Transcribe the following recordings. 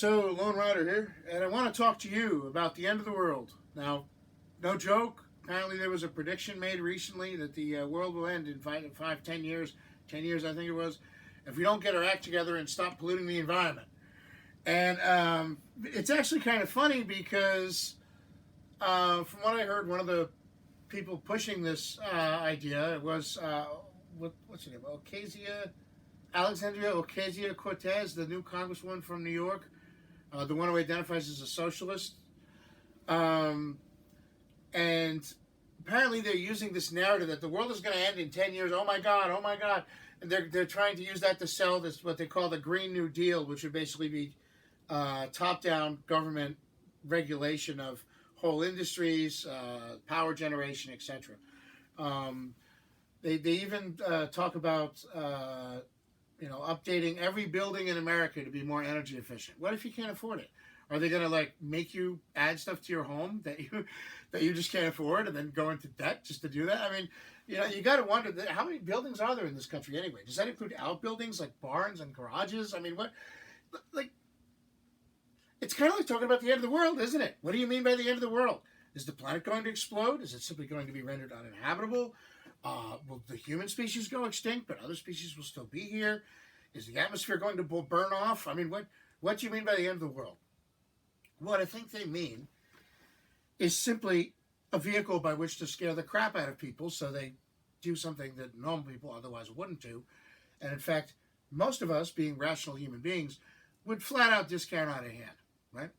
So, Lone Rider here, and I want to talk to you about the end of the world. Now, no joke, apparently there was a prediction made recently that the world will end in 10 years, 10 years I think it was, if we don't get our act together and stop polluting the environment. And it's actually kind of funny because from what I heard, one of the people pushing this idea was, what's her name, Alexandria Ocasio-Cortez, the new congresswoman from New York. The one who identifies as a socialist. And apparently they're using this narrative that the world is going to end in 10 years. Oh my God, oh my God. And they're trying to use that to sell this, what they call the Green New Deal, which would basically be top-down government regulation of whole industries, power generation, etc. They even talk about updating every building in America to be more energy efficient. What if you can't afford it? Are they going to make you add stuff to your home that you just can't afford and then go into debt just to do that? I mean, you got to wonder how many buildings are there in this country anyway? Does that include outbuildings like barns and garages? I mean, it's kind of like talking about the end of the world, isn't it? What do you mean by the end of the world? Is the planet going to explode? Is it simply going to be rendered uninhabitable? Will the human species go extinct, but other species will still be here? Is the atmosphere going to burn off? I mean, what do you mean by the end of the world? What I think they mean is simply a vehicle by which to scare the crap out of people so they do something that normal people otherwise wouldn't do. And in fact, most of us, being rational human beings, would flat out discount out of hand, right?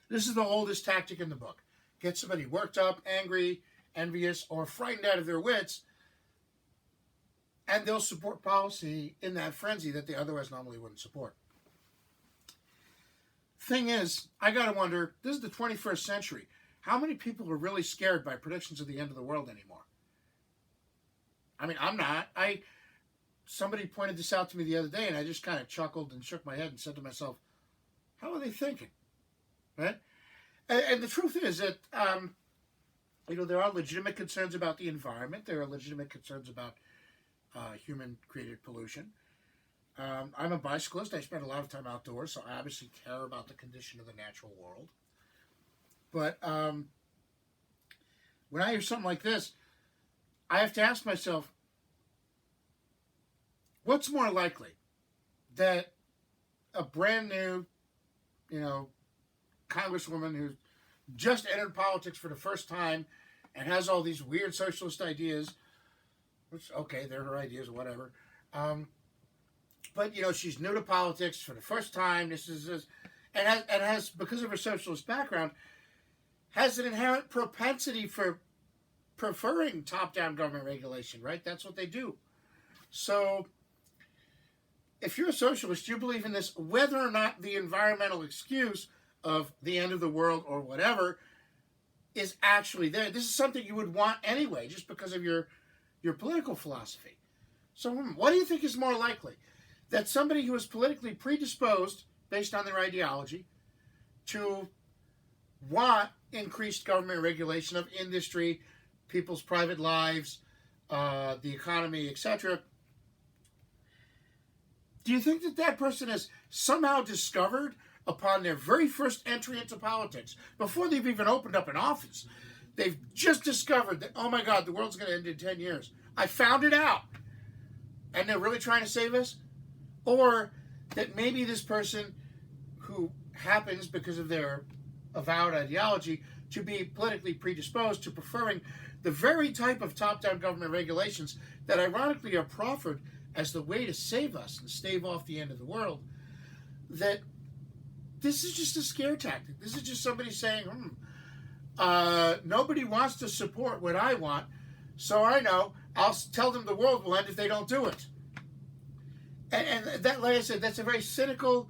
This is the oldest tactic in the book. Get somebody worked up, angry, envious, or frightened out of their wits, and they'll support policy in that frenzy that they otherwise normally wouldn't support. Thing is, I gotta wonder, this is the 21st century. How many people are really scared by predictions of the end of the world anymore? I mean, I'm not. Somebody pointed this out to me the other day, and I just kind of chuckled and shook my head and said to myself, how are they thinking? Right? And the truth is that there are legitimate concerns about the environment. There are legitimate concerns about human-created pollution. I'm a bicyclist. I spend a lot of time outdoors, so I obviously care about the condition of the natural world. But when I hear something like this, I have to ask myself, what's more likely? That a brand new, congresswoman who just entered politics for the first time and has all these weird socialist ideas, which, okay, they're her ideas or whatever. But, she's new to politics for the first time. And has, because of her socialist background, has an inherent propensity for preferring top-down government regulation, right? That's what they do. So, if you're a socialist, you believe in this, whether or not the environmental excuse of the end of the world or whatever is actually there. This is something you would want anyway, just because of your political philosophy. So what do you think is more likely? That somebody who is politically predisposed, based on their ideology, to want increased government regulation of industry, people's private lives, the economy, etc., do you think that person has somehow discovered, upon their very first entry into politics, before they've even opened up an office, they've just discovered that, oh my God, the world's going to end in 10 years. I found it out. And they're really trying to save us? Or that maybe this person who happens, because of their avowed ideology, to be politically predisposed to preferring the very type of top-down government regulations that ironically are proffered as the way to save us and stave off the end of the world, that this is just a scare tactic. This is just somebody saying, nobody wants to support what I want, so I know I'll tell them the world will end if they don't do it. And that, like I said, that's a very cynical,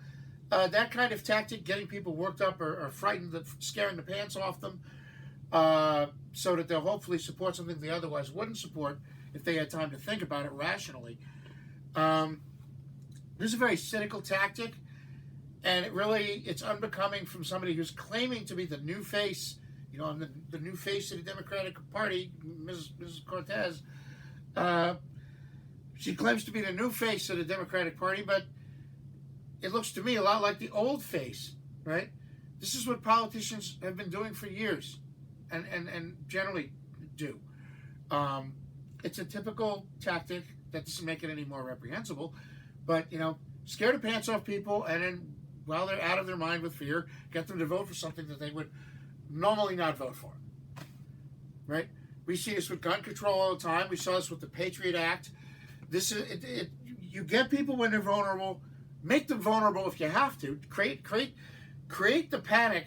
that kind of tactic, getting people worked up or frightened, scaring the pants off them, so that they'll hopefully support something they otherwise wouldn't support if they had time to think about it rationally. This is a very cynical tactic, and it's unbecoming from somebody who's claiming to be the new face. I'm the new face of the Democratic Party, Mrs. Cortez. She claims to be the new face of the Democratic Party, but it looks to me a lot like the old face, right? This is what politicians have been doing for years, and generally do. It's a typical tactic that doesn't make it any more reprehensible, but scare the pants off people, and then while they're out of their mind with fear, get them to vote for something that they would normally not vote for, right? We see this with gun control all the time. We saw this with the Patriot Act. This is you get people when they're vulnerable, make them vulnerable if you have to. Create the panic,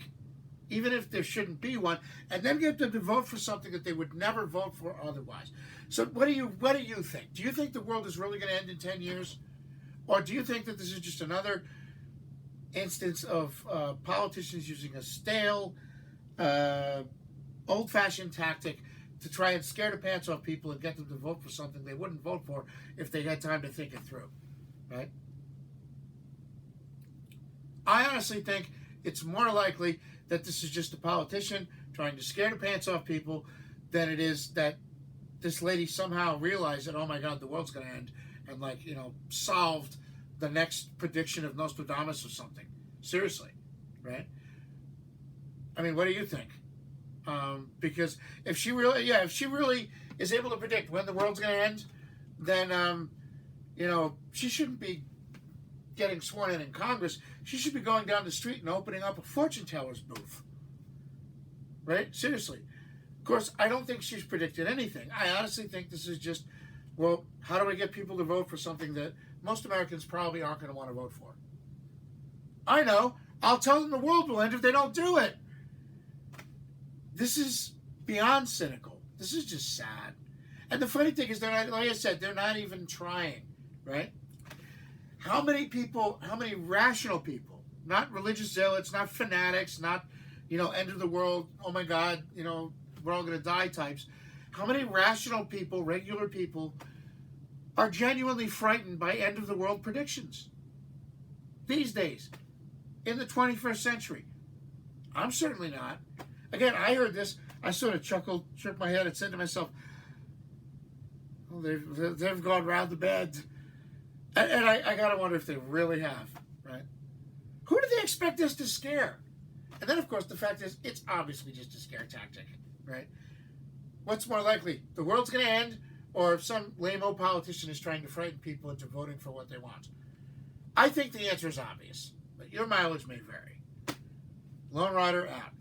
even if there shouldn't be one, and then get them to vote for something that they would never vote for otherwise. So what do you think? Do you think the world is really going to end in 10 years? Or do you think that this is just another instance of politicians using a stale, old-fashioned tactic to try and scare the pants off people and get them to vote for something they wouldn't vote for if they had time to think it through, right? I honestly think it's more likely that this is just a politician trying to scare the pants off people than it is that this lady somehow realized that, oh my God, the world's going to end, and solved the next prediction of Nostradamus or something. Seriously, right? I mean, what do you think? Because if she really is able to predict when the world's going to end, then she shouldn't be getting sworn in Congress. She should be going down the street and opening up a fortune teller's booth. Right? Seriously. Of course, I don't think she's predicted anything. I honestly think this is just, well, how do we get people to vote for something that most Americans probably aren't going to want to vote for? I know. I'll tell them the world will end if they don't do it. This is beyond cynical. This is just sad. And the funny thing is, they're not, like I said, they're not even trying, right? How many rational people, not religious zealots, not fanatics, not, end of the world, oh my God, we're all going to die types. How many rational people, regular people, are genuinely frightened by end of the world predictions these days in the 21st century? I'm certainly not. Again, I heard this, I sort of chuckled, shook my head, and said to myself, well, they've gone round the bend. And I got to wonder if they really have, right? Who do they expect us to scare? And then, of course, the fact is, it's obviously just a scare tactic, right? What's more likely? The world's going to end, or some lame-o politician is trying to frighten people into voting for what they want? I think the answer is obvious, but your mileage may vary. Lone Rider out.